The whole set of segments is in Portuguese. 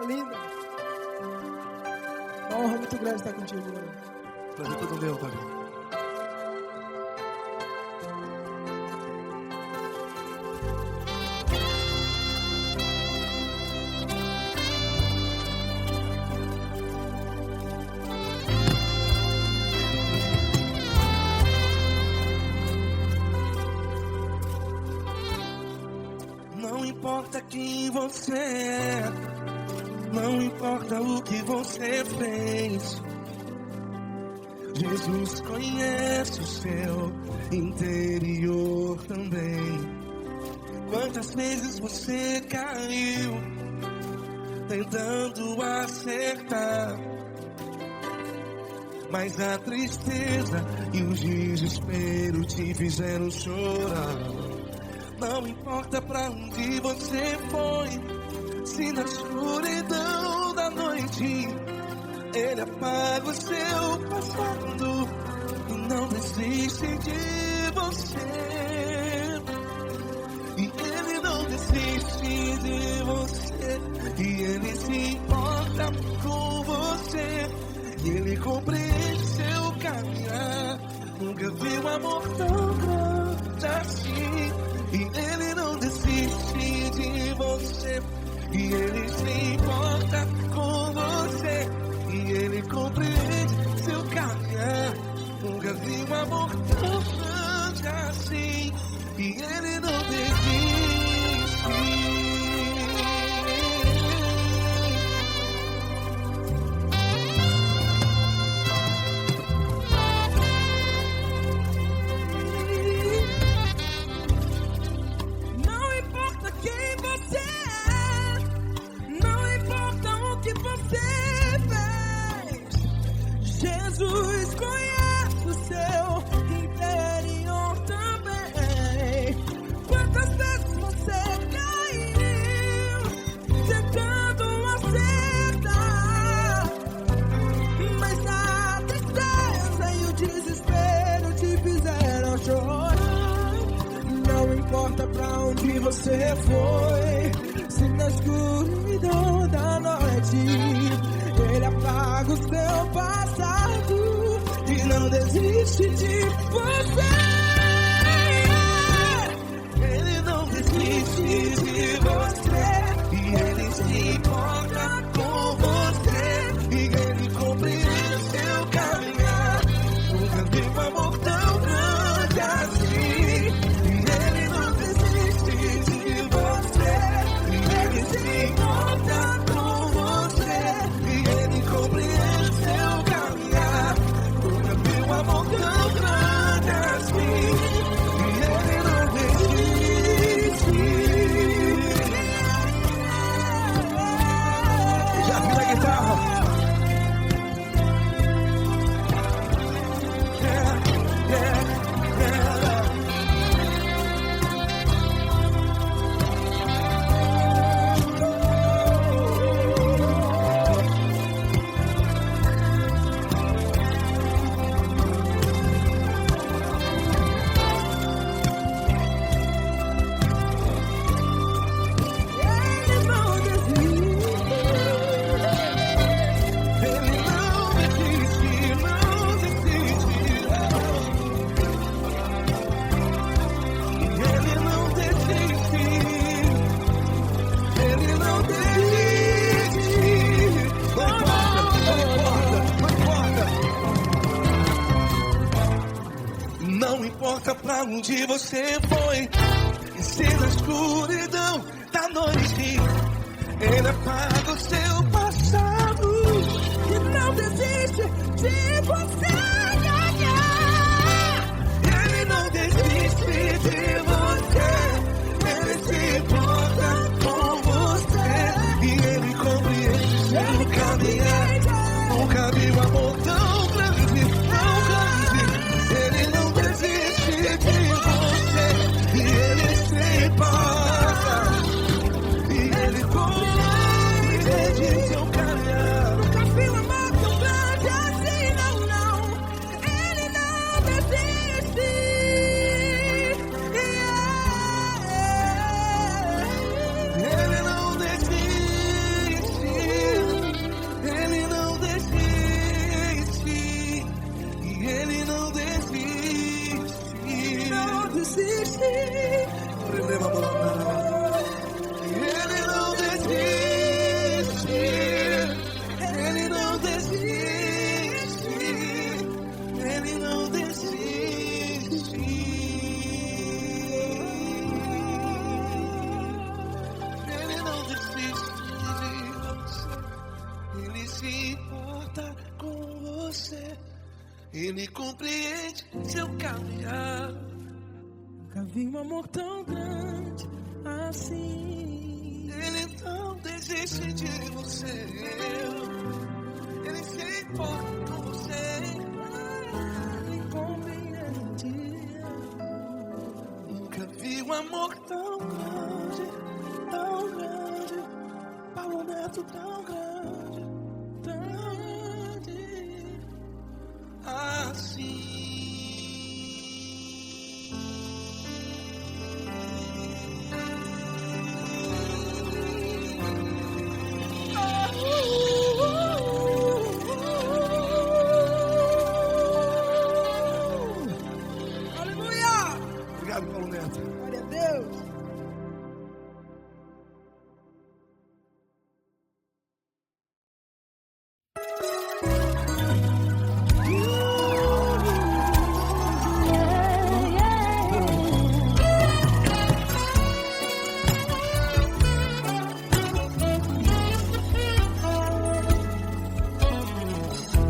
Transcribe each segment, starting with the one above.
linda. Uma honra muito grande estar contigo, Glória. Prazer todo meu, Glória. Não importa quem você é, não importa o que você fez, Jesus conhece o seu interior também. Quantas vezes você caiu tentando acertar, mas a tristeza e o desespero te fizeram chorar. Não importa pra onde você foi, se na escuridão da noite Ele apaga o seu passado e não desiste de você. E Ele não desiste de você, e Ele se importa com você, e Ele compreende seu caminhar. Nunca vi um amor tão grande assim. E Ele não desiste de você, e Ele se importa com você, e Ele compreende seu caminhar. Nunca vi um amor tão grande assim, e Ele não desiste. Jesus conhece o seu interior também. Quantas vezes você caiu tentando acertar, mas a tristeza e o desespero te fizeram chorar. Não importa pra onde você foi, se na escuridão da noite Ele apaga o seu passado e não desiste de você. Ele não desiste de você, e Ele se importa com você, e Ele compreende seu caminhar. Nunca vi um amor tão grande assim. E Ele não desiste de você, e Ele se importa com você, e Ele compreende seu caminhar. Nunca vi um amor tão grande assim. E Ele não desiste. Já vi a guitarra. Não importa pra onde você foi, e se na escuridão da noite Ele apaga o seu passado E não desiste de você. Ele não desiste de você, Ele se importa com você, e Ele compreende seu caminhar. Nunca vi um amor tão grande, tão grande. Ele não desiste de você, e Ele se importa, e Ele compreende se importa com você. Ele compreende seu caminhar. Nunca vi um amor tão grande assim. Ele não desiste de você. Ele se importa com você. Ele compreende. Nunca vi um amor tão grande, Paulo Neto tão grande, assim. Aleluia! Obrigado, Paulo Neto. Glória a Deus!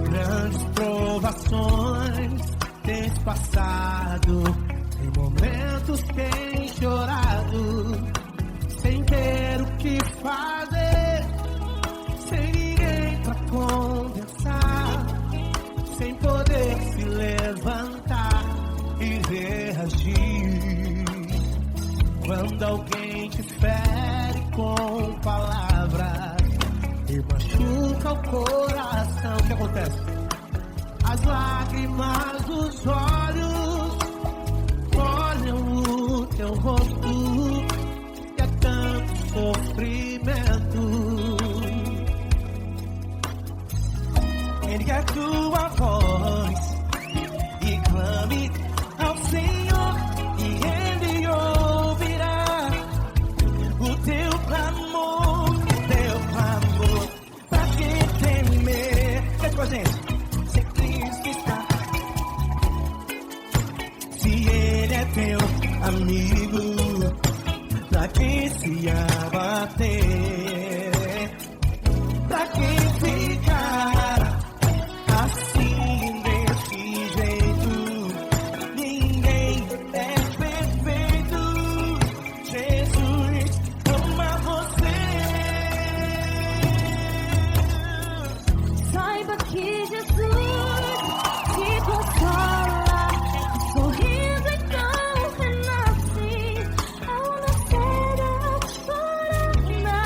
Grandes provações tens passado, em momentos tens chorado, sem ter o que fazer, sem ninguém pra conversar, sem poder se levantar e reagir. Quando alguém te fere com palavras e machuca o coração, o que acontece? As lágrimas dos olhos olham o teu rosto, e é tanto sofrimento. Ergue a tua voz e clame ao Senhor, e Ele ouvirá o teu clamor, pra que temer? Cante com a gente. Se Cristo está, se Ele é teu amigo, pra que se abater? Pra que ficar assim desse jeito? Ninguém é perfeito. Jesus ama você. Saiba que Jesus te consola, sorrindo então renasce ao nascer da corona.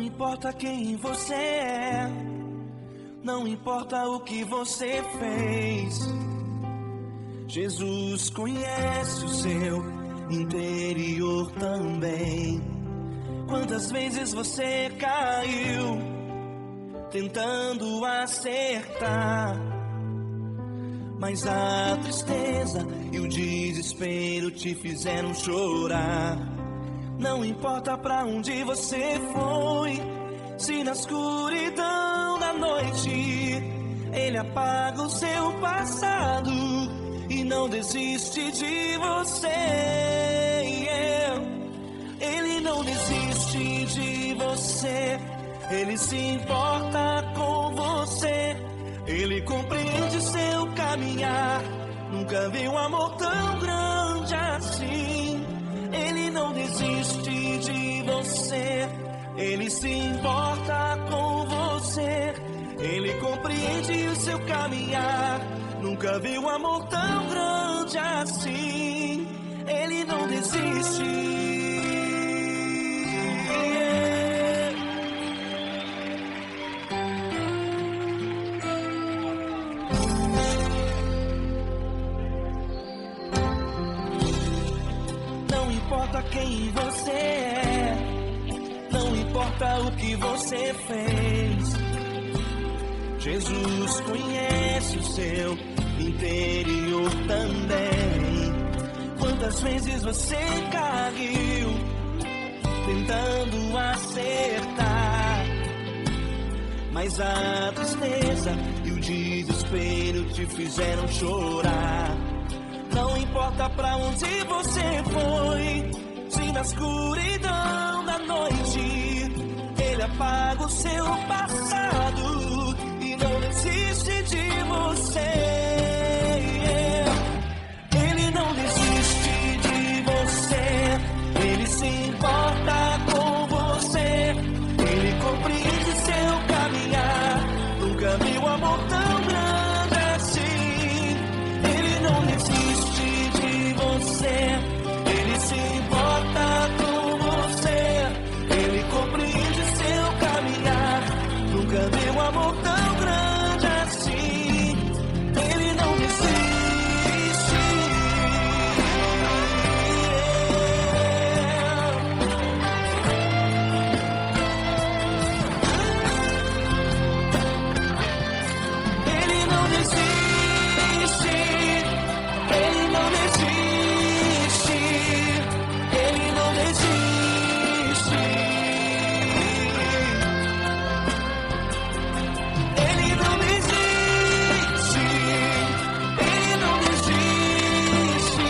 Não importa quem você é, não importa o que você fez, Jesus conhece o seu interior também. Quantas vezes você caiu tentando acertar, mas a tristeza e o desespero te fizeram chorar. Não importa pra onde você foi, se na escuridão da noite Ele apaga o seu passado e não desiste de você. Ele não desiste de você, Ele se importa com você, Ele compreende seu caminhar. Nunca vi um amor tão grande assim. Ele não desiste de você, Ele se importa com você, Ele compreende o seu caminhar. Nunca vi um amor tão grande assim. Ele não desiste. Não importa quem você é, não importa o que você fez, Jesus conhece o seu interior também. Quantas vezes você caiu tentando acertar, mas a tristeza e o desespero te fizeram chorar. Não importa pra onde você foi, se na escuridão da noite Ele apaga o seu passado e não desiste de você. Ele não desiste de você, Ele se importa com você, Ele compreende seu caminhar. Nunca vi um amor tão grande assim. Ele não desiste de você, Ele se importa com você, Ele compreende seu caminhar. Nunca vi um amor tão grande assim. Ele não desiste. Ele não desiste. Ele não desiste. Ele não desiste. Ele não desiste. Ele não desiste.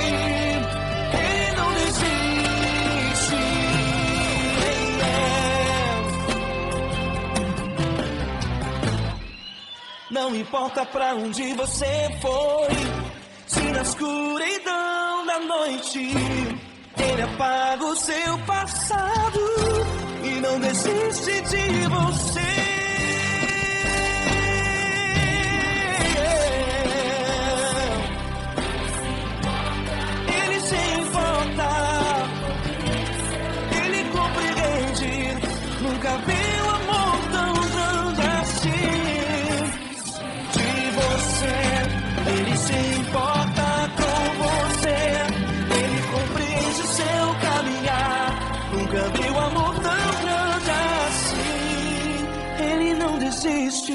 Ele não desiste. Não importa pra onde você foi, se na escuridão da noite Ele apaga o seu passado e não desiste de você. Ele se importa, Ele compreende. Nunca vi um amor tão grande assim. De você, Ele se importa com você, Ele compreende seu caminhar. Nunca vi um amor tão grande assim. Ele não desiste,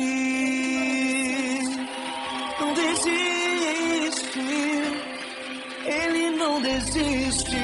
não desiste, Ele não desiste.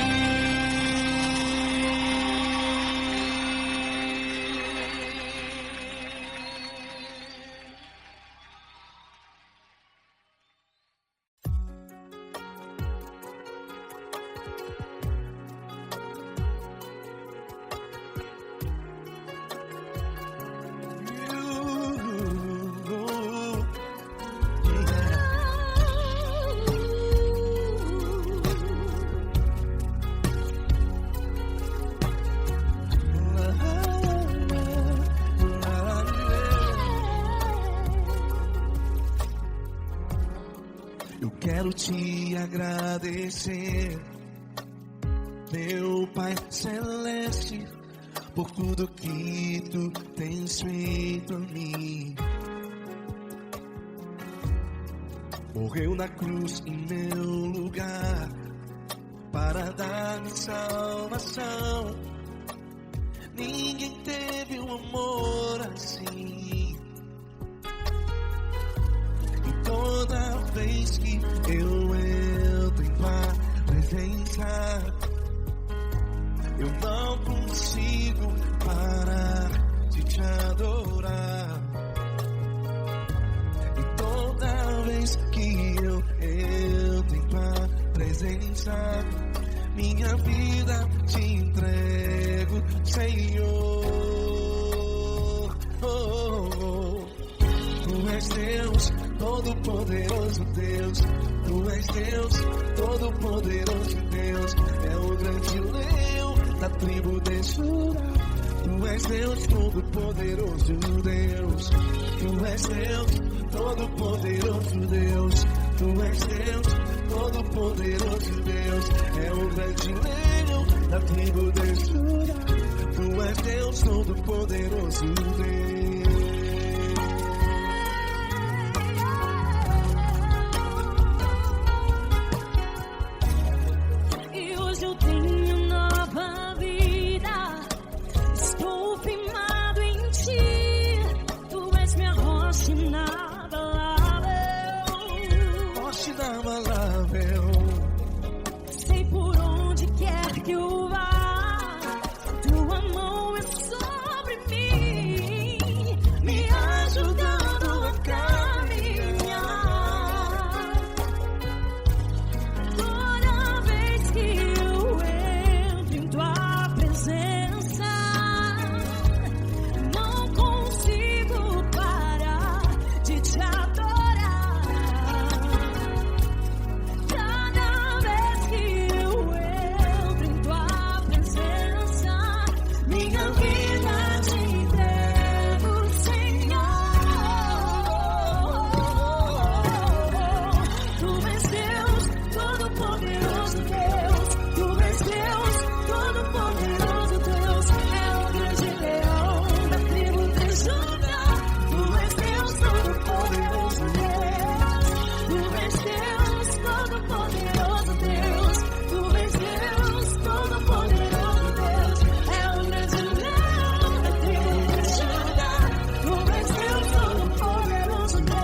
Quero te agradecer, meu Pai Celeste, por tudo que tu tens feito a mim. Morreu na cruz em meu lugar para dar-me salvação. Ninguém teve um amor assim. E toda vez que eu entro em tua presença, eu não consigo parar de te adorar. E toda vez que eu entro em tua presença, minha vida te entrego, Senhor. Tu és Deus, Todo-Poderoso Deus. Tu és Deus, Todo-Poderoso Deus. É o grande leão da tribo de Judá. Tu és Deus, Todo-Poderoso Deus. Tu és Deus, Todo-Poderoso Deus. Tu és Deus, Todo-Poderoso Deus. É o grande leão da tribo de Judá. Tu és Deus, Todo-Poderoso Deus. E hoje eu tenho nova vida. Estou firmado em ti. Tu és minha rocha inabalável. Rocha inabalável. Sei por onde quer que eu vá, tua mão é sobre mim, me ajudando a caminhar. Toda vez que eu entro em tua presença, não consigo parar de te adorar. Cada vez que eu entro em tua presença, minha vida te entrego, Senhor. Tu és Deus, Todo-Poderoso Deus. Tu és Deus, Todo-Poderoso Deus. É o grande leão da tribo de Judá. Tu és Deus, Todo-Poderoso Deus. Tu és Deus, Todo-Poderoso Deus. Tu és Deus, Todo-Poderoso Deus. É o grande leão da tribo de Judá. Tu és Deus, Todo-Poderoso Deus.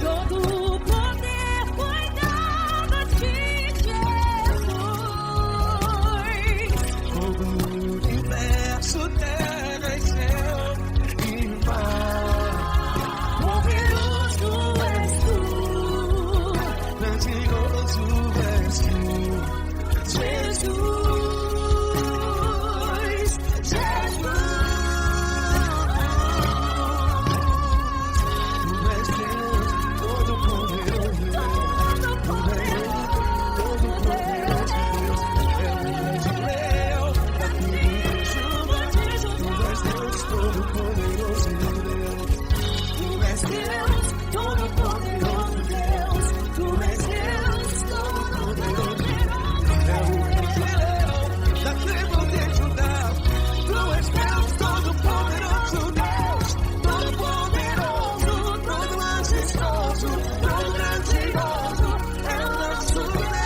Todo o poder foi dado a ti, Jesus. Todo o universo, terra e céu e mar. Poderoso és tu, Grandioso és tu, Jesus, Jesus. tu és Deus, Todo-Poderoso Deus. Todo-Poderoso Deus, é o grande leão da tribo de Judá. Tu és Deus, Todo-Poderoso Deus. Tu és Deus, Todo-Poderoso Deus. Tu és Deus, Todo-Poderoso É o grande leão da tribo de Judá. Tu és Deus, Todo-Poderoso Deus. Todo-Poderoso, todo majestoso, todo grandioso. É o nosso Deus.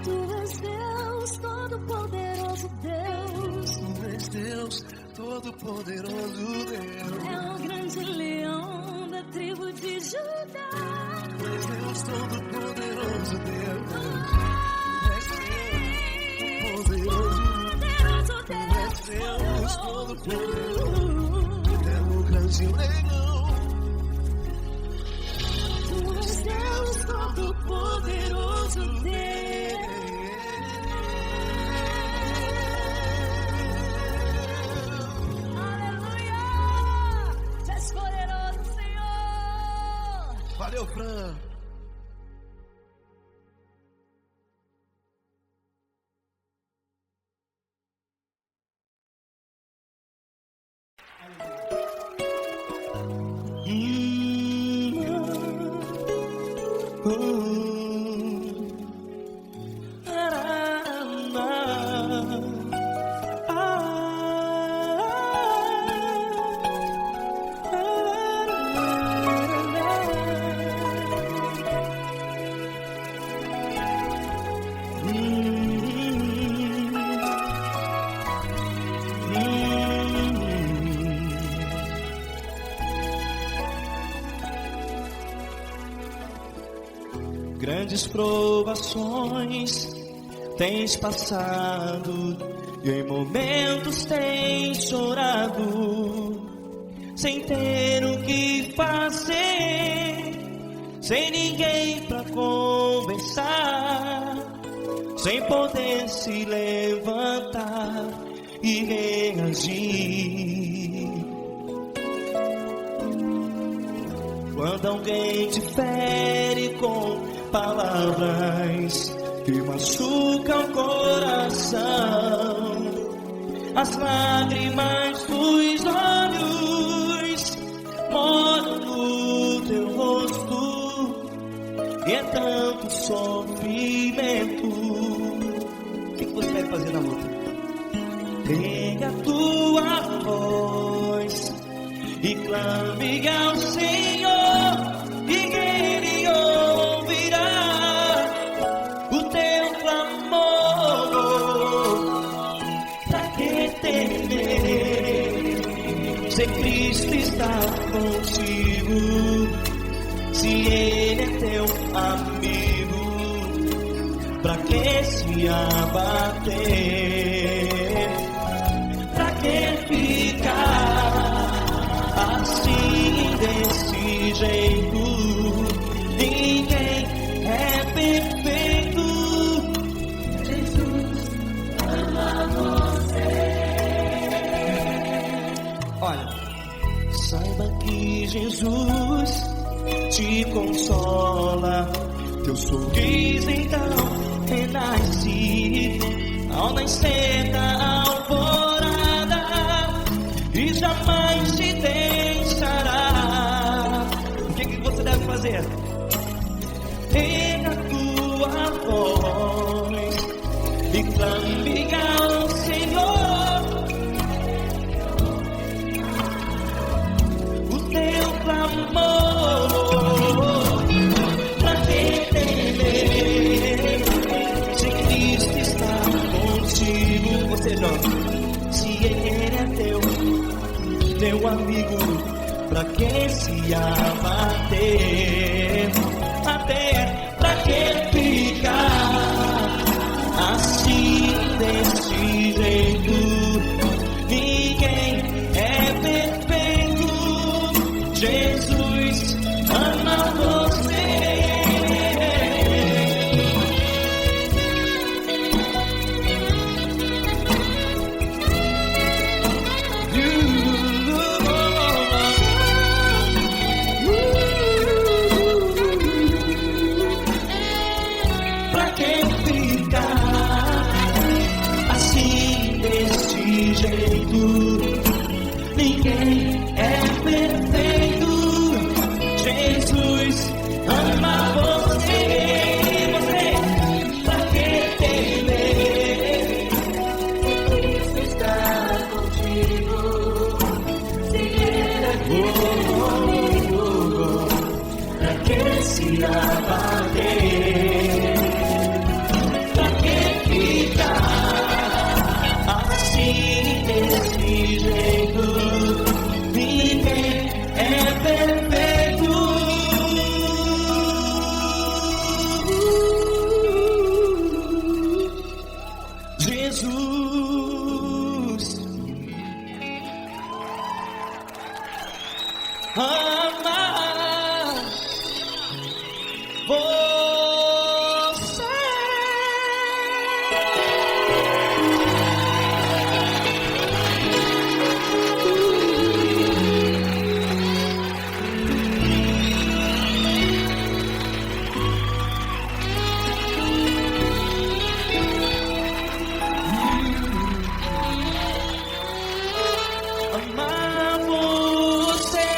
Tu és Deus, Todo-Poderoso Deus. Tu és Deus, Todo-Poderoso Deus. É o grande leão da tribo de Judá. Tu és Deus, Todo-Poderoso Deus. Tu és Deus, Poderoso Tu és Deus, Todo-Poderoso. É o grande leão. Tu és Deus, Todo-Poderoso Deus. Aleluia! Tu és poderoso, Senhor. Valeu, Fran. Grandes provações tens passado e em momentos tens chorado, sem ter o que fazer, sem ninguém pra conversar, sem poder se levantar e reagir. Quando alguém te fere com palavras que machucam o coração, as lágrimas dos olhos molham no teu rosto, e é tanto sofrimento. O que você vai fazer na luta? Pega a tua voz e clame ao Senhor, e Ele ouvirá o teu clamor. Pra que temer, se Cristo está contigo, se Ele é teu amigo? Pra que se abater? Pra que ficar assim, desse jeito? Ninguém é perfeito. Jesus ama você. Olha, saiba que Jesus te consola, teu sorriso então renasce ao nascer da alvorada, e jamais te deixará. O que você deve fazer? Pega a tua voz e clame ao Senhor, o teu clamor. Pra que temer, se Cristo está contigo? Você joga. Se Ele é teu amigo, pra que se abater? Até pra que ficar assim, desse jeito? Ninguém é perfeito. Jesus ama você. Ninguém é perfeito. Jesus ama você. Você, pra que temer? Cristo está contigo. Se Ele é comigo, pra que se abater? Pra que ficar assim, desse jeito? Ninguém é perfeito. Jesus ama você. Amar você.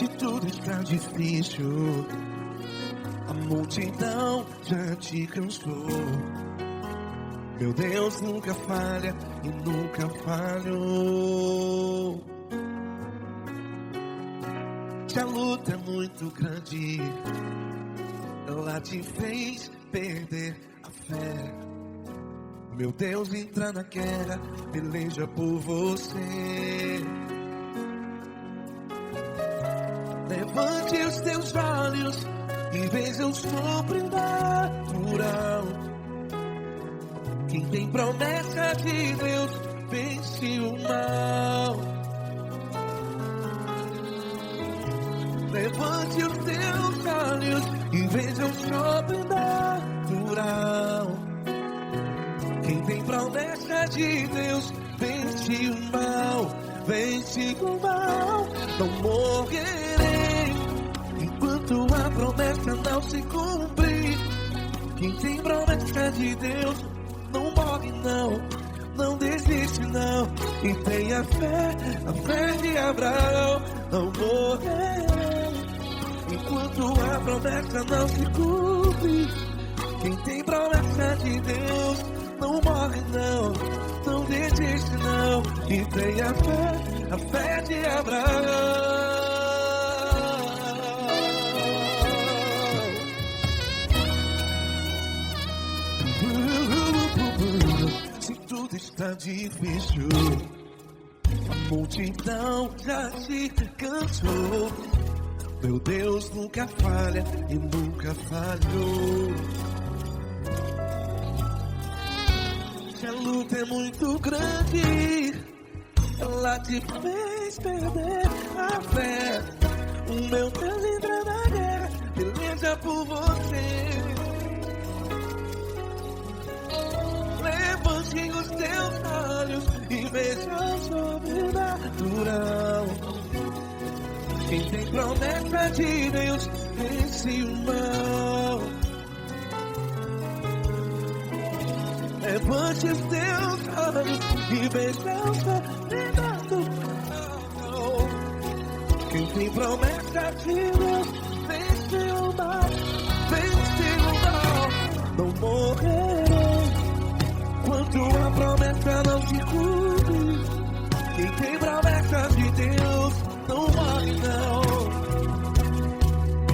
Se tudo está difícil, a multidão já te cansou. Meu Deus nunca falha e nunca falhou. Se a luta é muito grande, ela te fez perder a fé. Meu Deus entra na guerra, peleja por você. Levante os teus olhos e veja o sobrenatural. Quem tem promessa de Deus vence o mal. Levante os teus olhos e veja o sobrenatural. Quem tem promessa de Deus vence o mal. Vence o mal. Não morrerei enquanto a promessa não se cumprir. Quem tem promessa de Deus não morre não, não desiste não. E tenha fé, a fé de Abraão. Não morrerei enquanto a promessa não se cumpre. Quem tem promessa de Deus não morre não, não desiste não. E tenha fé, a fé de Abraão. Se tudo está difícil, a multidão já se cansou. Meu Deus nunca falha e nunca falhou. Se a luta é muito grande, ela te fez perder a fé. O meu Deus entra na guerra, peleja por você. Levante os teus olhos e veja o sobrenatural. Quem tem promessa de Deus vence o mal. Levante os teus olhos e veja o sobrenatural. Quem tem promessa de Deus vence o mal. Vence o mal. Não morrerei enquanto a promessa não se cumpre. Quem tem promessa de Deus não morre não.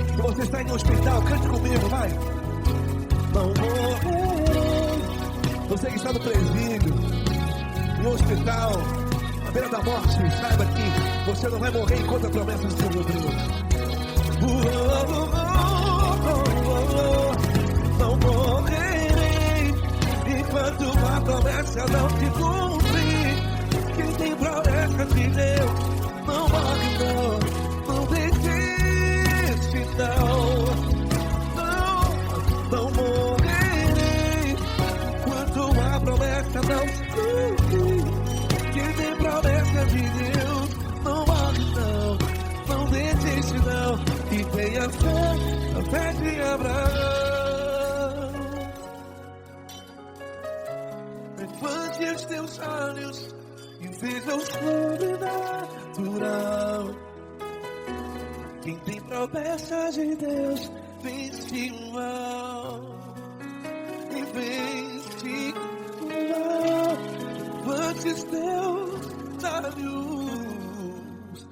Se você está em um hospital, cante comigo, vai. Não morrerei. Você que está no presídio, no hospital, à beira da morte, saiba que você não vai morrer enquanto a promessa se cumprir. Não morrerei enquanto a promessa não se cumprir. Quem tem promessa de Deus não morre não, não desiste não. Não morrerei enquanto a promessa não se cumprir. Quem tem promessa de Deus não morre não, não desiste não. E tenha fé, a fé de Abraão. Levante os teus olhos e veja o sobrenatural. Quem tem promessa de Deus vence o mal. E vence o mal. Levante os teus olhos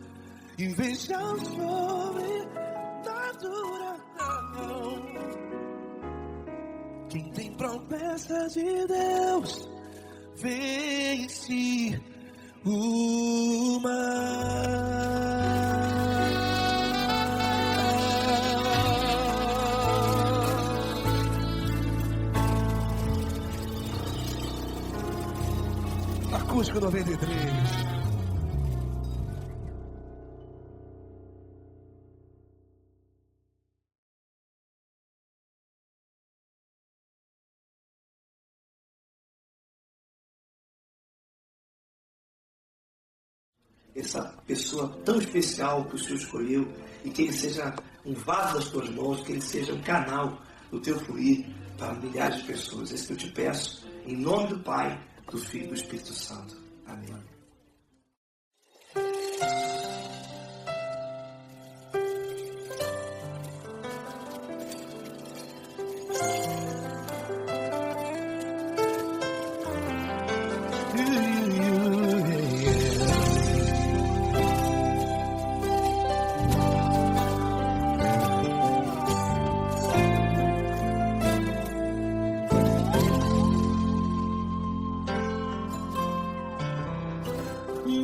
e veja o sobrenatural. Quem tem promessa de Deus vence o mal. Acústico 93. Essa pessoa tão especial que o Senhor escolheu, e que ele seja um vaso das tuas mãos, que ele seja um canal do teu fluir para milhares de pessoas. É isso que eu te peço, em nome do Pai, do Filho e do Espírito Santo. Amém.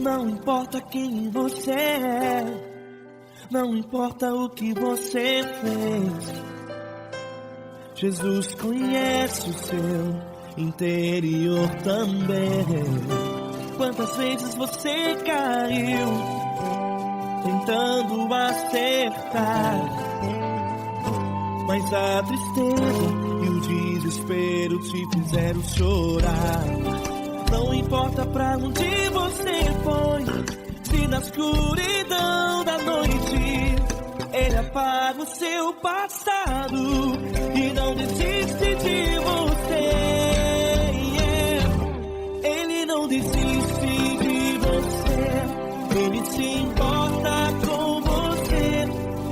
Não importa quem você é, não importa o que você fez, Jesus conhece o seu interior também. Quantas vezes você caiu tentando acertar, mas a tristeza e o desespero te fizeram chorar. Não importa pra onde você foi, se na escuridão da noite Ele apaga o seu passado e não desiste de você. Ele não desiste de você, Ele se importa com você,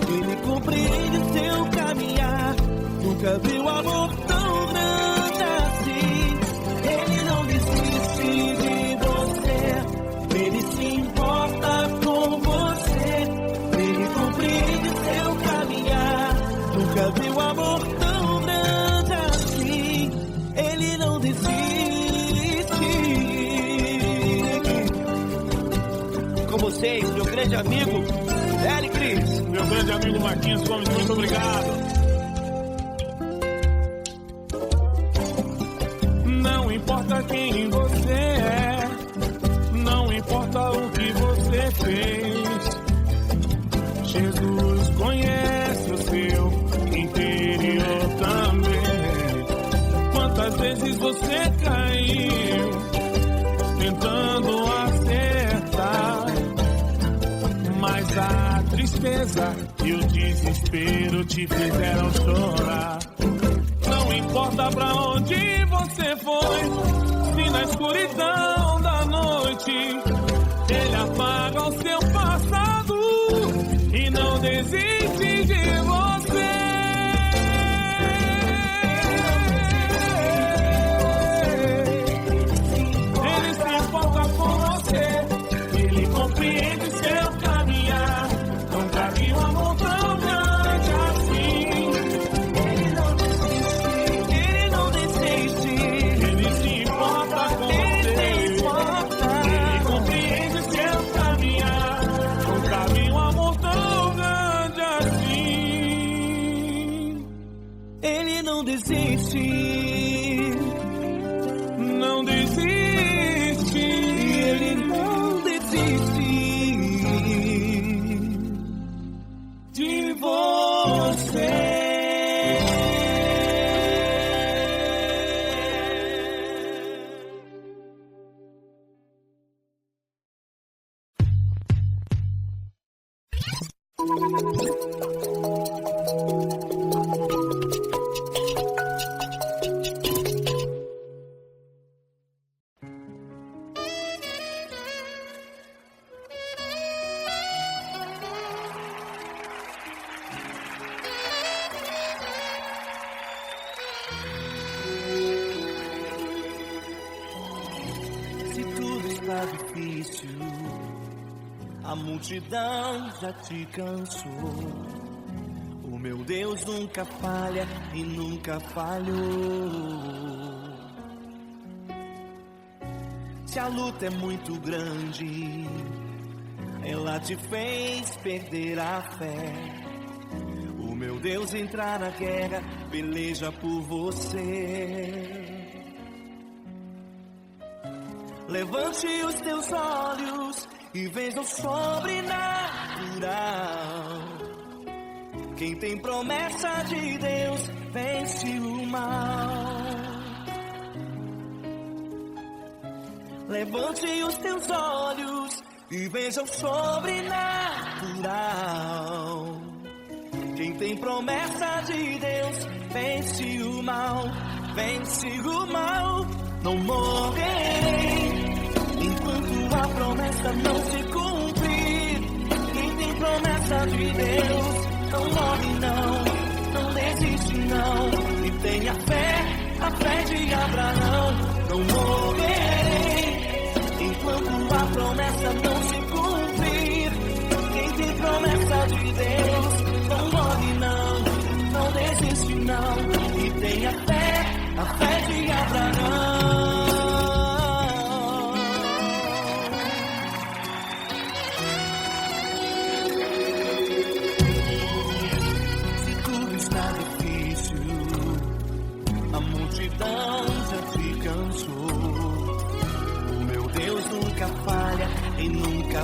Ele compreende o seu caminhar. Nunca viu amor tão grande assim. Ele não desiste de você, Ele se importa com você, Ele compreende o seu caminhar. Nunca viu amor tão grande assim. Ele não desiste. Com vocês, meu grande amigo Eli Cris. Meu grande amigo Marquinhos Gomes, muito obrigado. Não importa quem você é, não importa o que você fez, Jesus conhece o seu interior também. Quantas vezes você caiu tentando acertar, mas a tristeza e o desespero te fizeram chorar. Não importa pra onde você foi, se na escuridão da noite Ele apaga o seu passado e não desiste de você. Ele se importa com você, Ele compreende seu caminhar. Nunca viu amor tão grande assim. Ele não desiste, Ele se importa com você, Ele compreende seu caminhar. Nunca vi um amor tão grande assim. Ele não desiste, não desiste, Ele não desiste de você. Se tudo está difícil, a multidão já te cansou. O meu Deus nunca falha e nunca falhou. Se a luta é muito grande, ela te fez perder a fé. O meu Deus entrar na guerra, peleja por você. Levante os teus olhos e veja o sobrenatural. Quem tem promessa de Deus vence o mal. Levante os teus olhos e veja o sobrenatural. Quem tem promessa de Deus vence o mal. Vence o mal. Não morrerei enquanto a promessa não se cumprir. Quem tem promessa de Deus não morre não, não desiste não. E tenha fé, a fé de Abraão. Não morrerei enquanto a promessa não se cumprir. Quem tem promessa de Deus não morre não, não desiste não. E tenha fé, a fé de Abraão.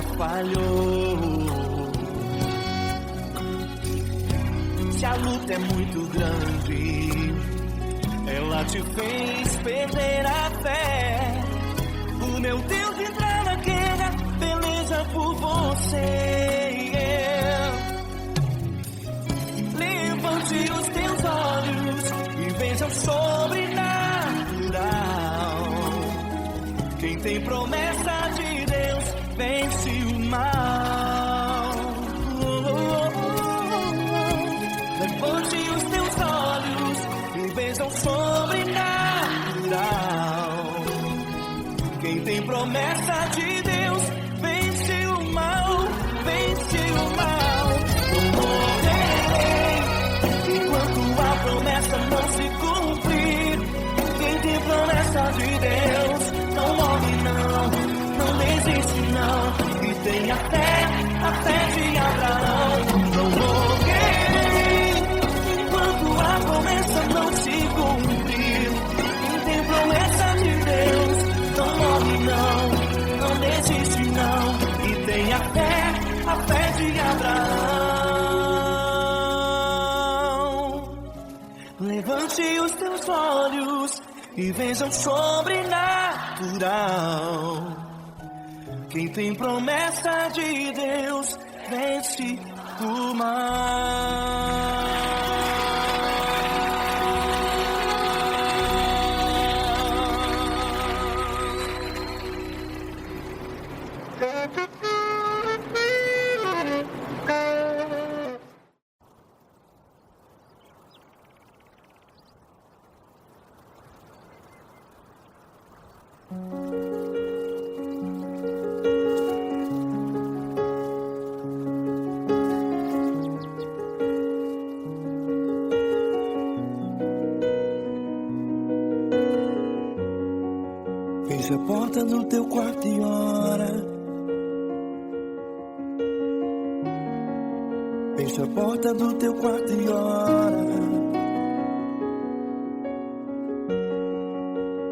nunca falhou. Se a luta é muito grande, ela te fez perder a fé. O meu Deus entra na guerra, peleja por você. Levante os teus olhos e veja o sobrenatural. Quem tem promessa de Deus vence o mal. Levante os teus olhos e veja o sobrenatural. Quem tem promessa de Deus vence o mal, vence o mal. Não morrerei enquanto a promessa não se cumprir. Quem tem promessa de Deus não morre não, não desiste não. E tem a fé de Abraão. Não morrerei enquanto a promessa não se cumprir. Quem tem promessa de Deus não morre não, não desiste não. E tem a fé de Abraão. Levante os teus olhos e veja o sobrenatural. Quem tem promessa de Deus vence o mal. Fecha a porta do teu quarto e ora. Fecha a porta do teu quarto e ora.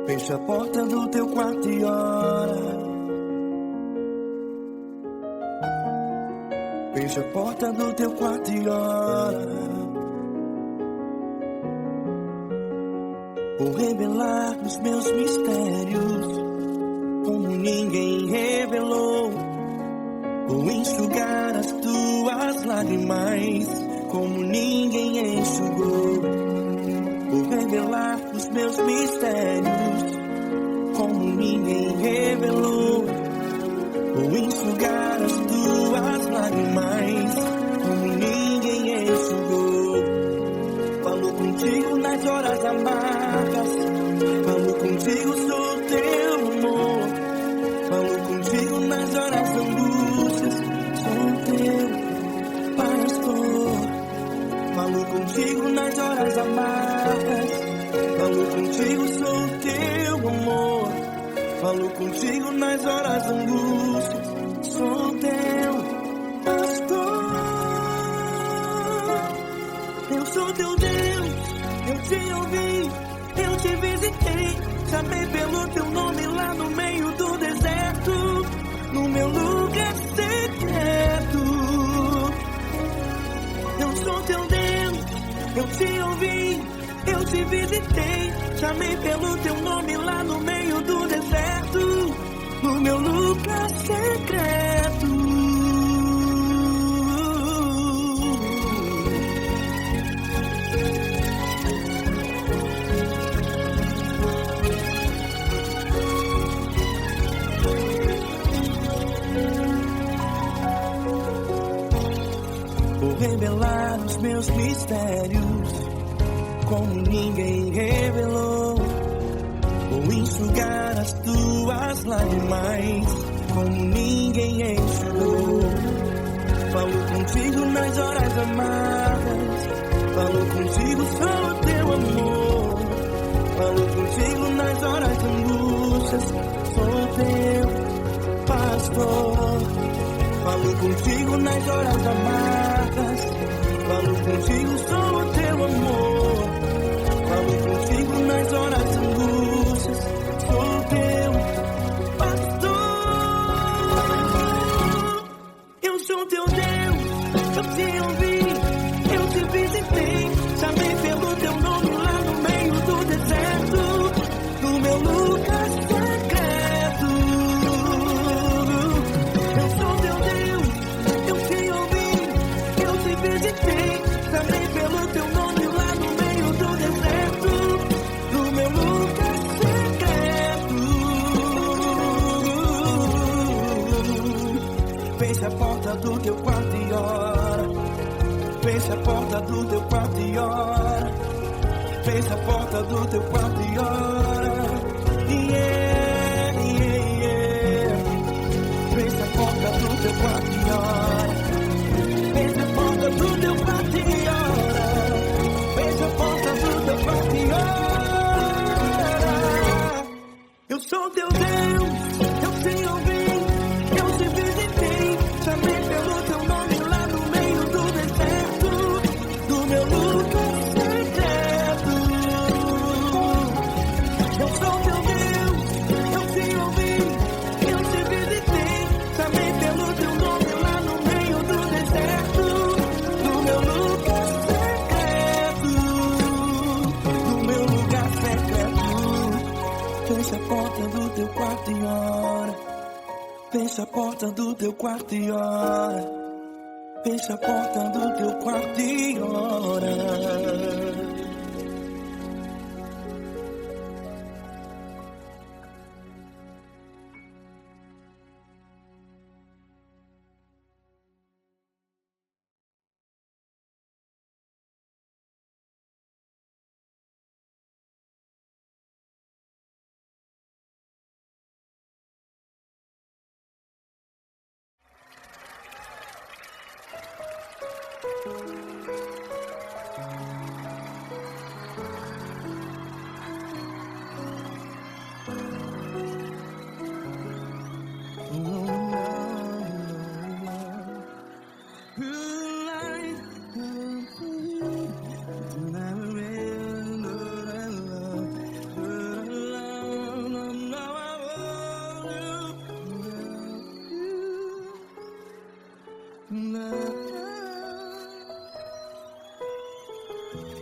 Fecha a porta do teu quarto e ora. Fecha a porta do teu quarto e ora. Vou revelar os meus mistérios como ninguém revelou. Vou enxugar as tuas lágrimas como ninguém enxugou. Vou revelar os meus mistérios como ninguém revelou. Vou enxugar as tuas lágrimas como ninguém enxugou. Falo contigo nas horas amargas, falo contigo, sou teu amor. Falo contigo nas horas angústias, sou teu pastor. Falo contigo nas horas amargas, falo contigo, sou teu amor. Falo contigo nas horas angústias, sou teu pastor. Eu sou teu Deus, eu te ouvi, eu te visitei. Chamei pelo teu nome lá no meio do deserto, no meu lugar secreto. Eu sou teu Deus, eu te ouvi, eu te visitei. Chamei pelo teu nome lá no meio do deserto, no meu lugar secreto. Vou revelar os meus mistérios como ninguém revelou. Vou enxugar as tuas lágrimas como ninguém enxugou. Falo contigo nas horas amargas, falo contigo, sou teu amor. Falo contigo nas horas angústias, sou teu pastor. Falo contigo nas horas amargas, falo contigo, sou teu amor. Falo contigo nas horas angústias, sou teu pastor. Feche a porta do teu quarto e ora. Feche a porta do teu quarto e ora. Feche a porta do teu quarto e ora. Yeah, yeah, yeah. Feche a porta do teu quarto e ora. Feche a porta do teu quarto e ora. Feche a porta do teu quarto e ora. Eu sou teu Deus, eu te ouvi, eu te visitei, chamei pelo teu nome lá no meio do deserto, do meu lugar secreto. Eu sou teu Deus, eu te ouvi, eu te visitei, chamei pelo teu nome lá no meio do deserto, do meu lugar secreto, do meu lugar secreto. Fecha a porta do teu quarto e ora. Fecha a porta do teu quarto e ora. Fecha a porta do teu quarto e ora.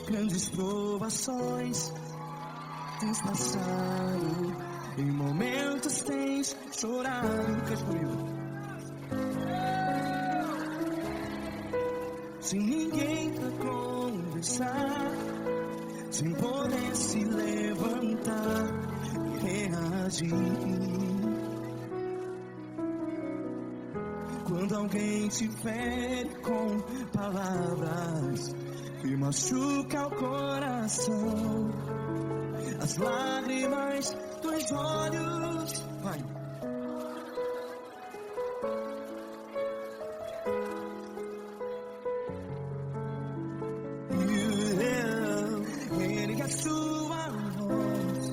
Grandes provações tens passado, em momentos tens chorado. Cante comigo. Sem ninguém pra conversar, sem poder se levantar e reagir. Quando alguém te fere com palavras que machuca o coração, as lágrimas dos olhos, vai. Ergue a sua voz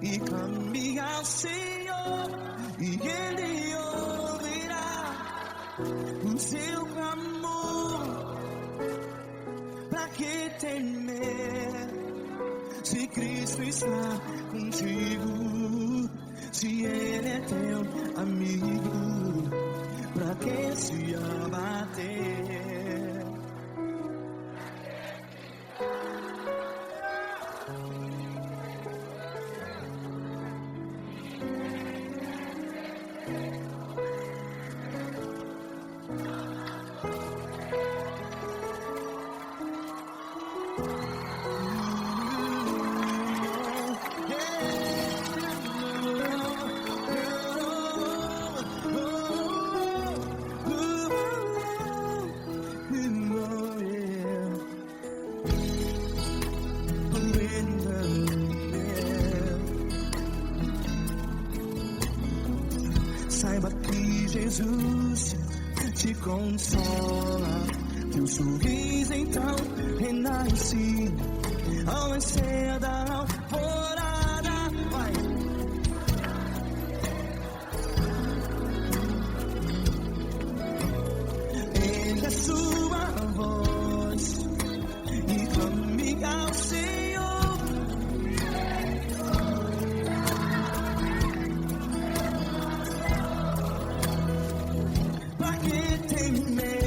e clame ao Senhor, e Ele ouvirá o seu clamor. Pra que temer, se Cristo está contigo, se Ele é teu amigo? Pra que se abater? Saiba que Jesus te consola, teu sorriso então renasce ao nascer da alvorada. Vai. Ergue a sua voz e clame ao Senhor. Pra que temer?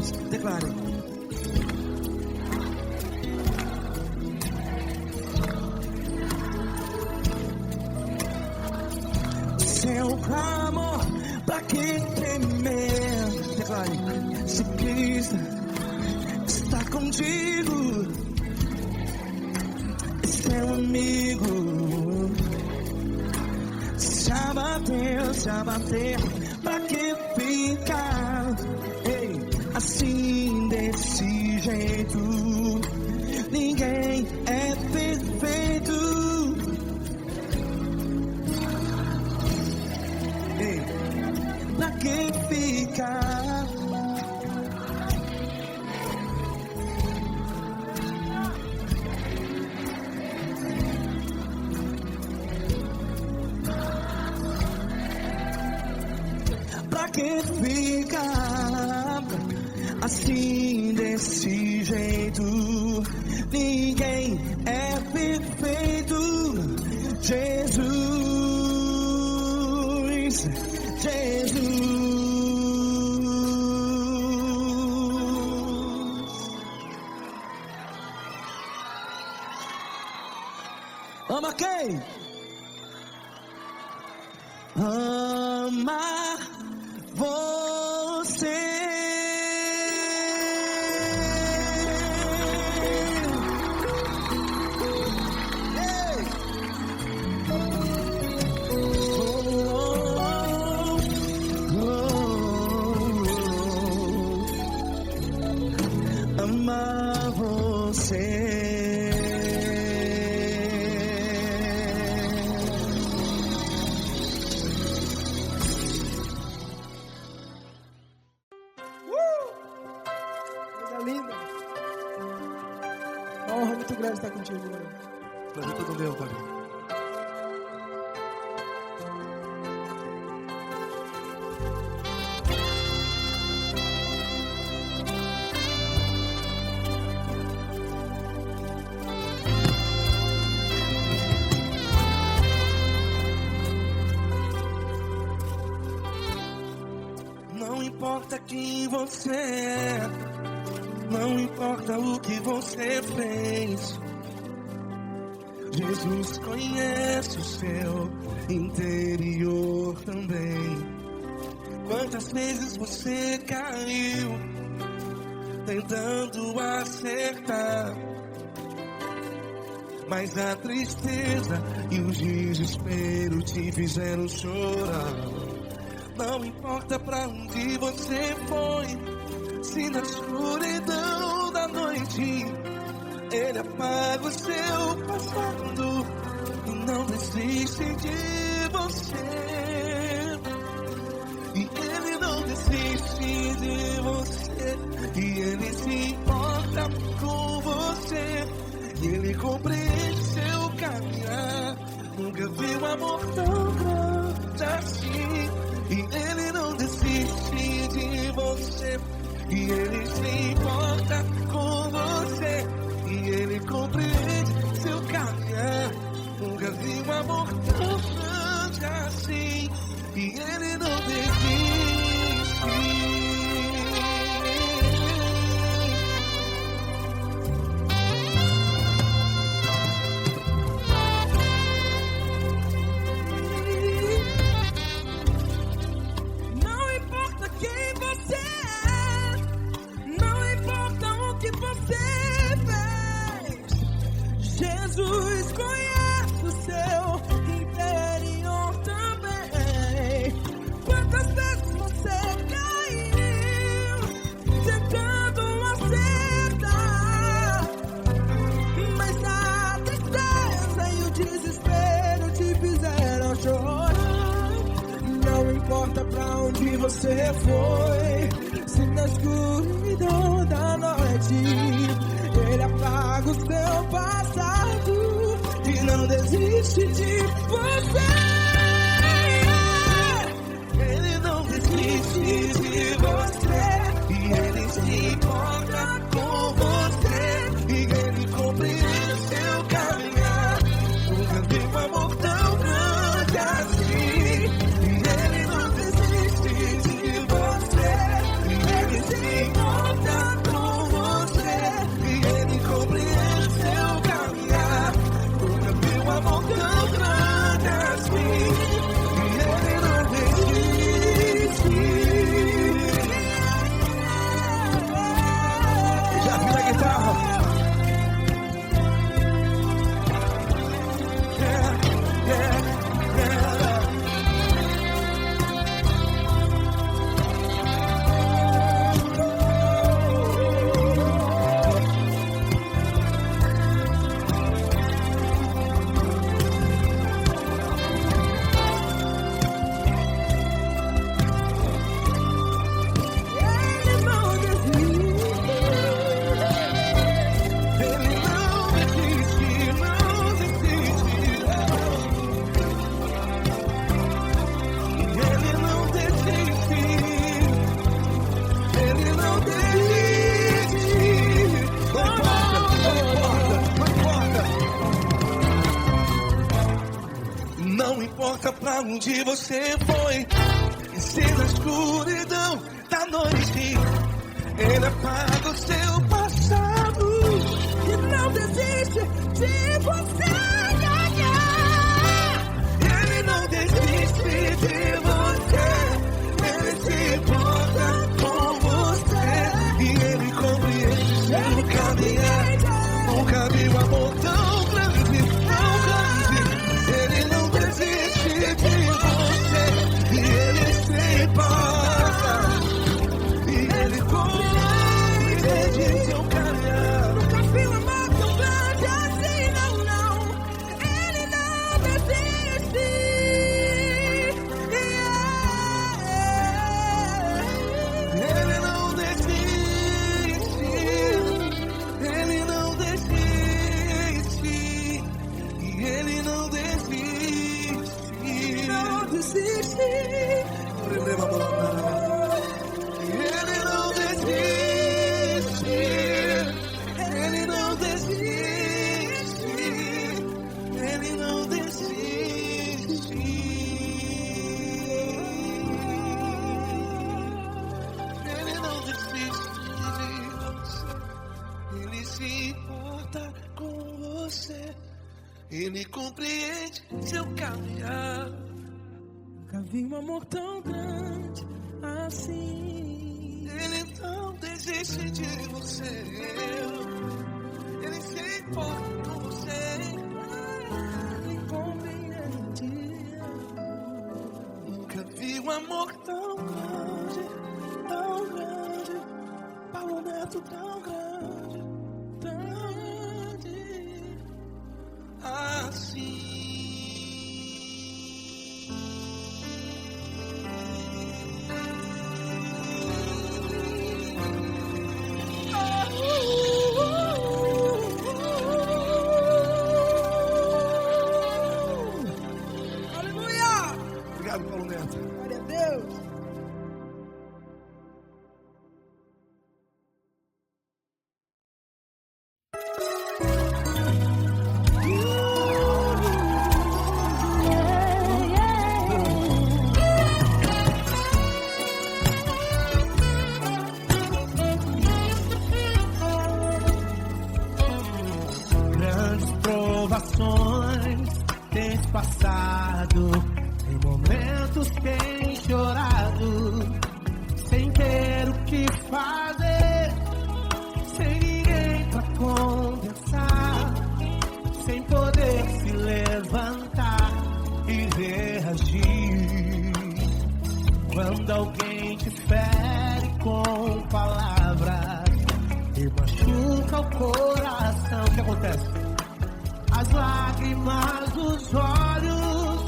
mãos, declare. Seu clamor, pra que temer? Declare. Se Cristo está contigo, seu amigo. Se abater, pra que ficar? Ei, assim desse jeito, ninguém é perfeito. Ei, pra que ficar? Pra que ficar assim desse jeito? Ninguém é perfeito. Jesus, Jesus. Ama quem? Ama você. Ama você. Coisa linda. Uma honra muito grande estar contigo, mano. Prazer todo meu, Fabinho. Não importa quem você é, não importa o que você fez, Jesus conhece o seu interior também. Quantas vezes você caiu tentando acertar, mas a tristeza e o desespero te fizeram chorar. Não importa pra onde você foi, se na escuridão da noite Ele apaga o seu passado e não desiste de você. E Ele não desiste de você, e Ele se importa com você, e Ele compreende seu caminhar. Nunca vi um amor tão grande assim. E Ele não desiste de você, e Ele se importa com você, e Ele compreende seu caminhar. Nunca vi um amor tão grande assim, e Ele não desiste. Jesus conhece o seu interior também. Quantas vezes você caiu tentando acertar, mas a tristeza e o desespero te fizeram chorar. Não importa pra onde você foi, se na escuridão da noite Ele apaga o seu passado e não desiste de você. Ele não desiste de você, e Ele se importa com você, e Ele compreende seu caminhar. Nunca vi um amor tão grande assim. E Ele não desiste de você, e Ele se importa você foi. E se na escuridão da noite ele apaga o seu passado E não desiste de você ganhar. Ele não desiste de você. Ele se importa com você. E ele compreende seu caminhar. Nunca vi um amor tão grande, tão grande. Ele não desiste de você. E ele se importa. E ele compreende seu caminhar. Nunca vi um amor tão grande assim, não, não. Ele não desiste. Ele não desiste. Ele não desiste. E ele não desiste. Não desiste. Ele não desiste. Ele não desiste. Ele não desiste. Ele não desiste de você. Ele se importa com você. Ele compreende seu caminhar. Nunca vi um amor tão grande assim. Ele não desiste de você. Ele se importa com você. Ele compreende. Nunca vi um amor tão grande, tão grande. Paulo Neto tão grande, grande. Assim. Aleluia! Obrigado, Paulo Neto. Glória a Deus! Grandes provações tens passado, em momentos tens chorado, sem ter o que fazer, sem ninguém pra conversar, sem poder se levantar e reagir. Quando alguém te fere com palavras e machuca o coração, o que acontece? As lágrimas dos olhos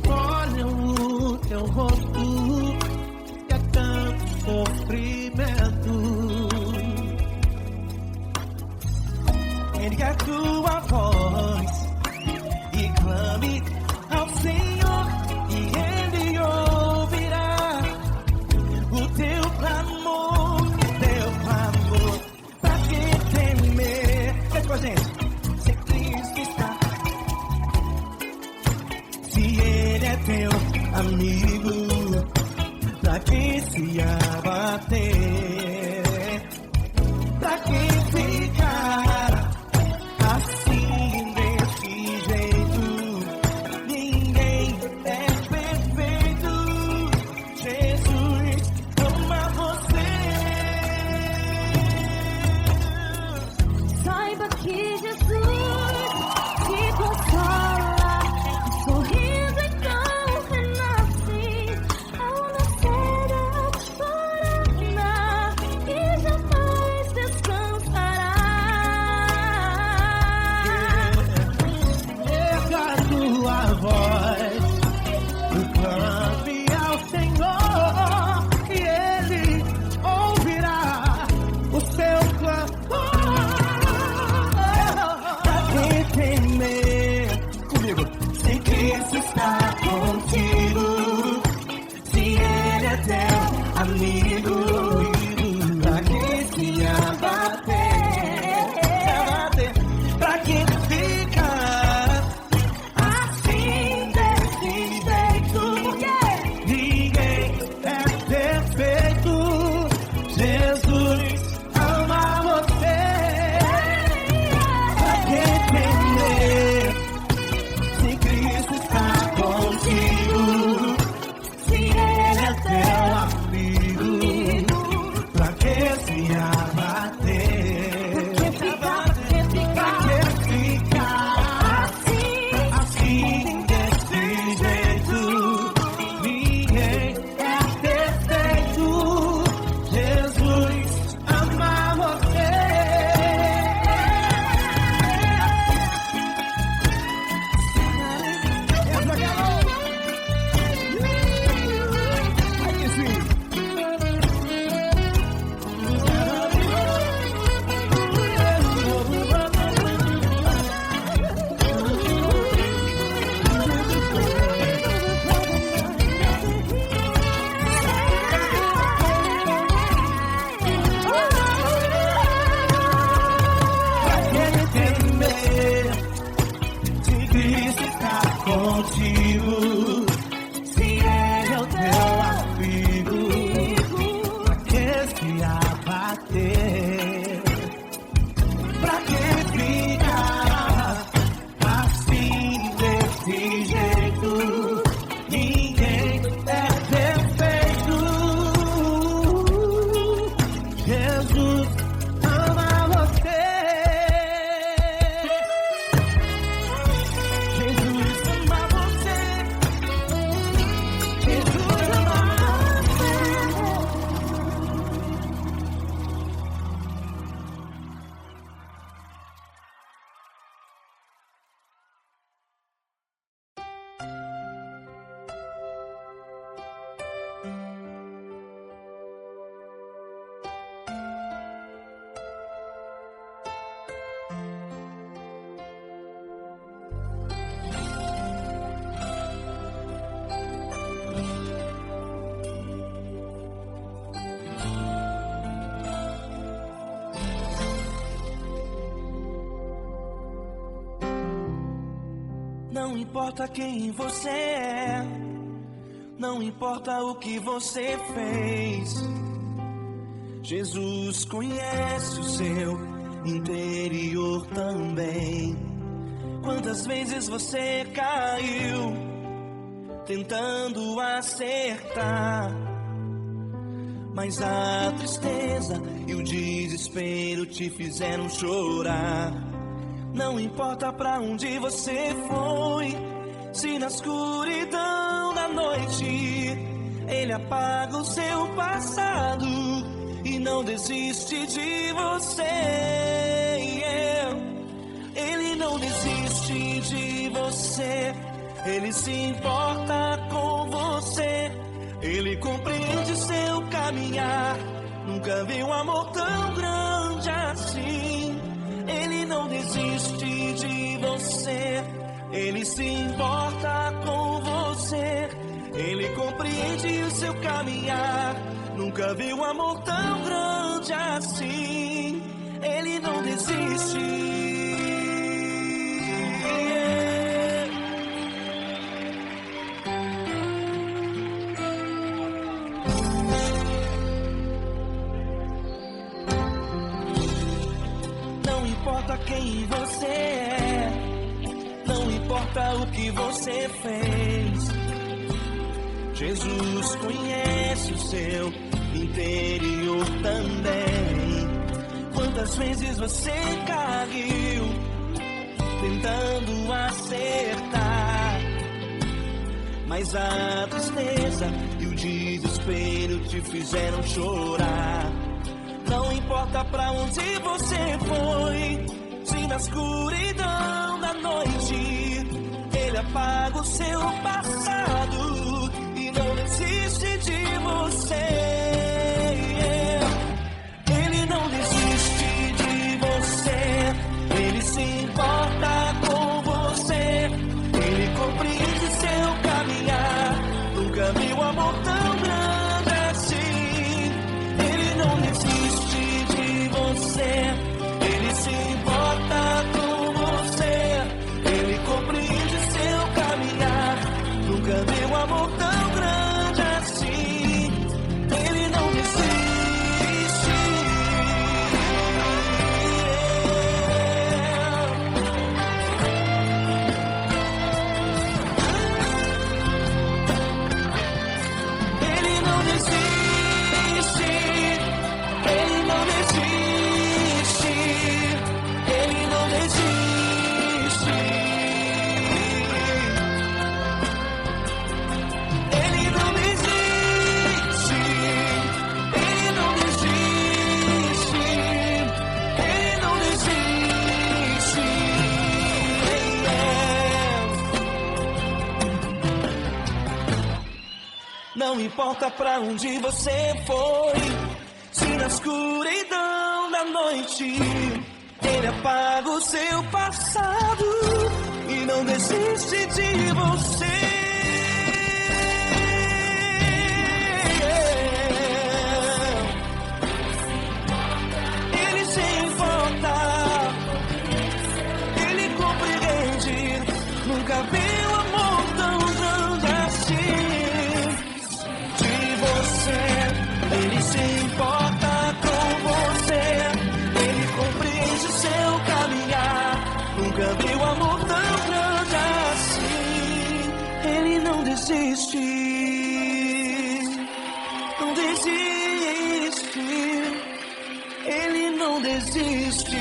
olham o teu rosto e é tanto sofrimento. Ergue a tua voz e clame ao Senhor e Ele ouvirá o teu clamor, pra que temer? Cante com a gente. Se Cristo está, se Ele é teu amigo, pra que se abater? Pra que ficar assim desse jeito? Ninguém é perfeito. Jesus ama você. Saiba que Jesus te consola, sorrindo então renasce ao nascer da floresta e jamais descansará. Erga a tua voz, clame ao Senhor e Ele ouvirá o seu clamor. Pra que temer? Comigo. Se Cristo está contigo, se Ele é teu amigo, pra que se abater? Pra que ficar assim desse jeito? Não importa quem você é, não importa o que você fez, Jesus conhece o seu interior também. Quantas vezes você caiu tentando acertar, mas a tristeza e o desespero te fizeram chorar. Não importa pra onde você foi, se na escuridão da noite Ele apaga o seu passado e não desiste de você. Ele não desiste de você, Ele se importa com você, Ele compreende seu caminhar. Nunca vi um amor tão grande assim. Ele não desiste de você, Ele se importa com você, Ele compreende o seu caminhar. Nunca vi um amor tão grande assim. Ele não desiste. Não importa quem você é, não importa o que você fez, Jesus conhece o seu interior também. Quantas vezes você caiu tentando acertar, mas a tristeza e o desespero te fizeram chorar. Não importa pra onde você foi, se na escuridão da noite Ele apaga o seu passado e não desiste de você. Ele não desiste de você, Ele se importa com você, Ele compreende seu caminhar. Nunca vi um amor tão grande assim. Ele não desiste de você, Ele se importa com você, Ele compreende seu caminhar. Nunca vi um amor tão grande assim. Ele não desiste. Ele não desiste. Ele não desiste. Ele não desiste. Ele não desiste. Ele não desiste. Ele não desiste. Não importa pra onde você foi, se na escuridão da noite Ele apaga o seu passado e não desiste de você. Ele se importa, Ele compreende. Nunca vi um amor tão grande assim. De você, Ele se importa com você, Ele compreende seu caminhar. Nunca vi um amor tão grande assim. Ele não desiste, não desiste, Ele não desiste.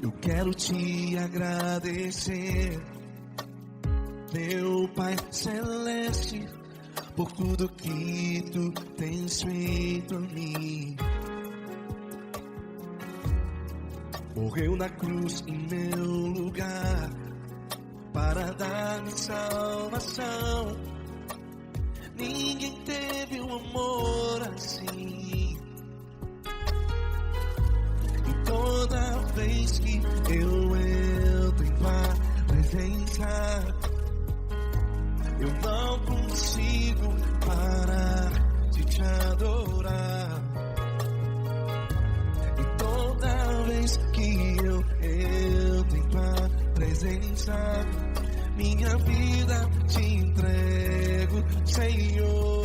Eu quero te agradecer, meu Pai Celeste, por tudo que tu tens feito a mim. Morreu na cruz em meu lugar para dar-me salvação. Ninguém teve um amor assim. E toda vez que eu entro em tua presença, eu não consigo parar de te adorar. E toda vez que eu entro em tua presença, minha vida te entrego, Senhor.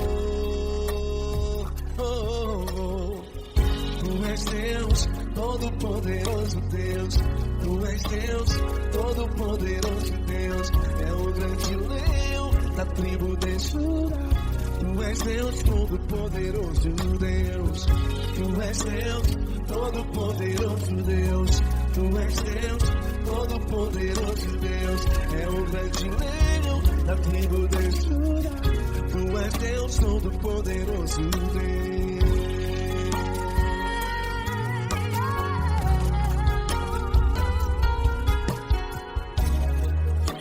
Tu és Deus, todo-poderoso Deus. Tu és Deus, todo-poderoso Deus. É o grande leão da tribo de Judá. Tu és Deus, todo-poderoso Deus. Tu és Deus, todo-poderoso Deus. Tu és Deus, todo-poderoso Deus. É o grande leão da tribo de Judá. Tu és Deus, todo-poderoso Deus.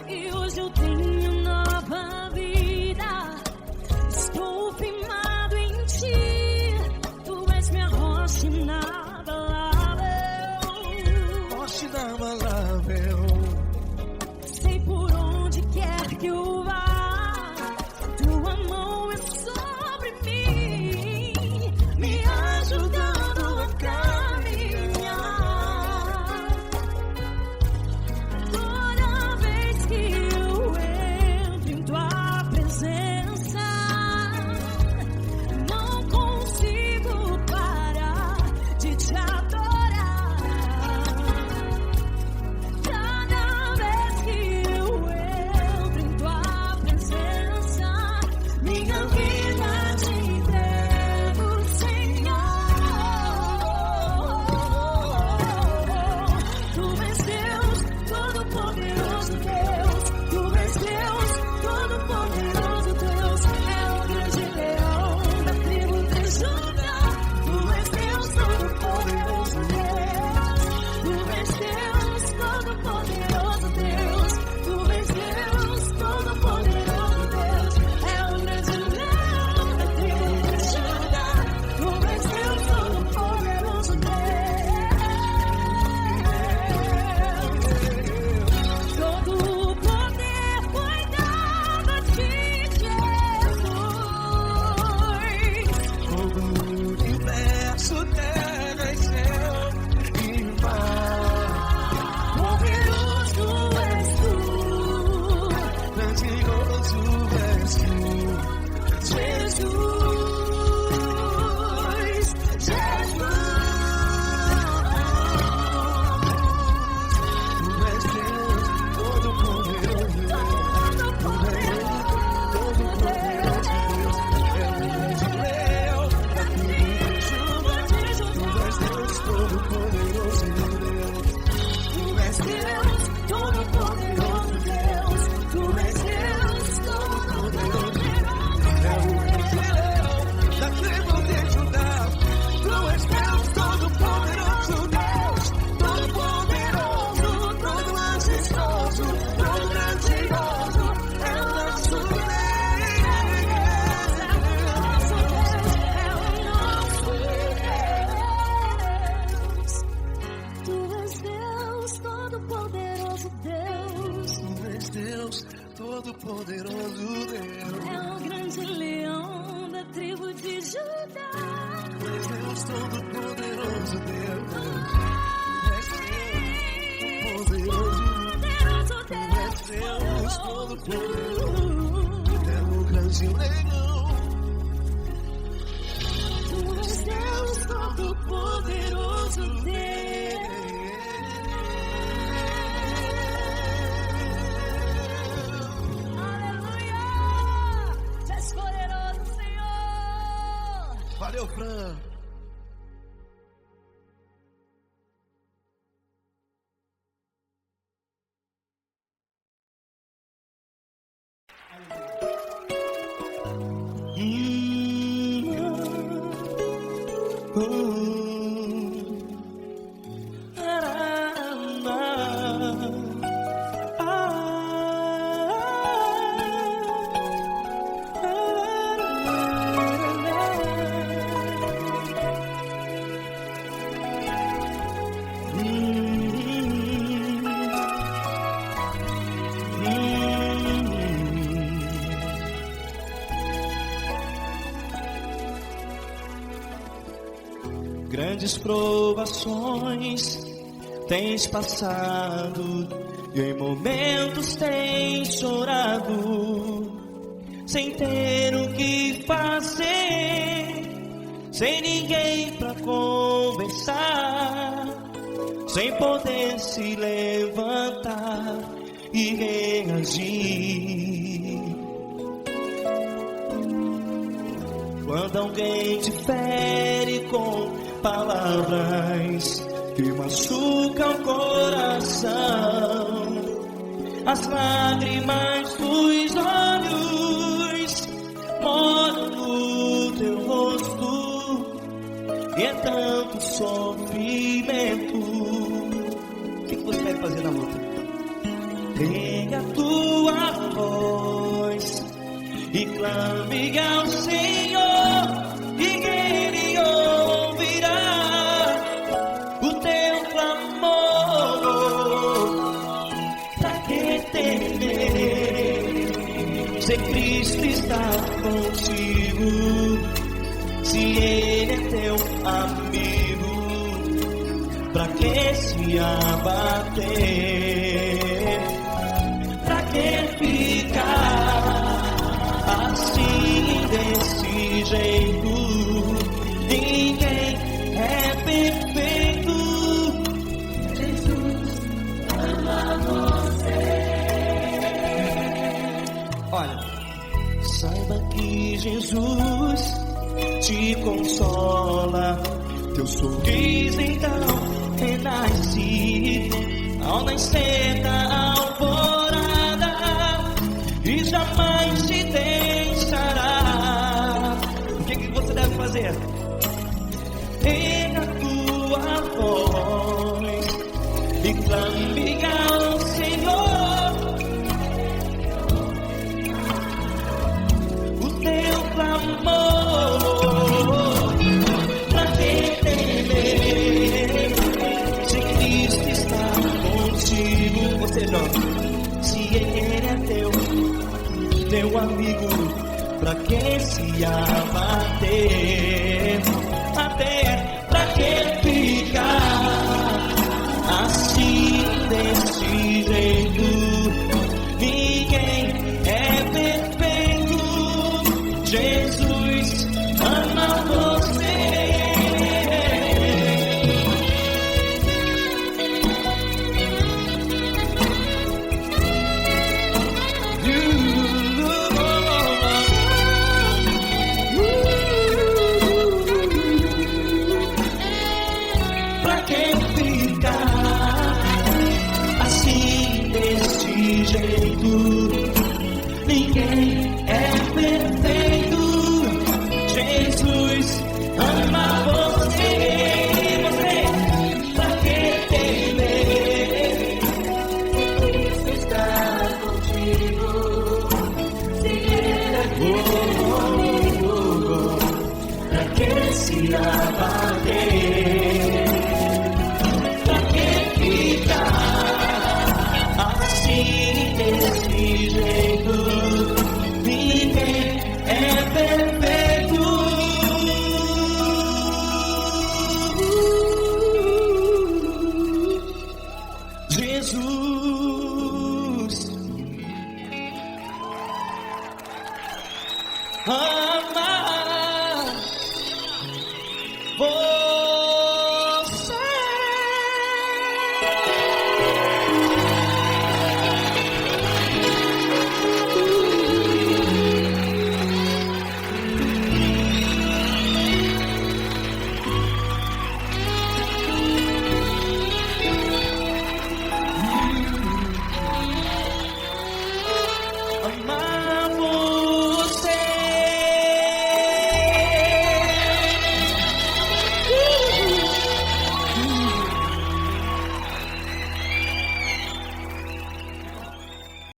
E hoje eu tenho nova vida. Estou firmado em ti. Tu és minha rocha inabalável. Rocha inabalável. Sei por onde quer que eu vá, tua mão é sobre mim, me ajudando a caminhar. Toda vez que eu entro em tua presença, não consigo parar de te adorar. Cada vez que eu entro em tua presença, minha vida te entrego, Senhor. Tu és Deus, todo-poderoso Deus. Tu és Deus, todo-poderoso Deus. É o grande leão da tribo de Judá. Tu és Deus, todo-poderoso Deus. Tu és Deus, todo-poderoso Deus. Tu és Deus, todo-poderoso Deus. É o grande leão da tribo de Judá. Tu és Deus, todo-poderoso Deus. Todo o poder foi dado a ti, Jesus. Todo o universo, terra e céu e mar. Poderoso és tu, Grandioso és tu, Jesus. Tu és Deus, todo-poderoso Deus. Todo-poderoso Deus. É o grande leão da tribo de Judá. Tu és Deus, todo-poderoso Deus. Tu és Deus, todo-poderoso Deus. Tu és Deus, todo-poderoso É o grande leão da tribo de Judá. Tu és Deus, todo-poderoso Deus. Todo-poderoso, todo majestoso, todo grandioso. É o nosso Deus. Tu és Deus, todo-poderoso Deus. Tu és Deus, todo-poderoso Deus. É o grande leão da tribo de Judá. Tu és Deus, todo-poderoso Deus. Tu és Deus, poderoso. Tu és Deus, todo-poderoso. É o grande leão. Tu és Deus, todo-poderoso Deus. Aleluia! Tu és poderoso, Senhor. Valeu, Fran. Grandes provações tens passado e em momentos tens chorado, sem ter o que fazer, sem ninguém pra conversar, sem poder se levantar e reagir. Quando alguém te fere com palavras que machucam o coração, as lágrimas dos olhos molham no teu rosto, e é tanto sofrimento. O que você vai fazer na luta? Pega a tua voz e clame ao Senhor, e Ele ouvirá o teu clamor. Pra que temer, se Cristo está contigo, se Ele é teu amigo? Pra que se abater? Pra que ficar assim, desse jeito? Ninguém é perfeito. Jesus ama você. Olha, saiba que Jesus te consola, teu sorriso então renasce ao nascer da alvorada, e jamais te deixará. O que você deve fazer? Pega a tua voz e clame ao Senhor, o teu clamor. Pra que temer, se Cristo está contigo? Você joga. Se Ele é teu amigo, pra que se abater? Até pra que ficar assim, desse jeito? Ninguém é perfeito. Jesus ama você. Pra que ficar assim, desse jeito? Ninguém é perfeito. Jesus ama você. Pra que temer? Cristo está contigo. Se Ele é teu amigo, pra que se abater? Pra que ficar assim, desse jeito? Ninguém é perfeito. Jesus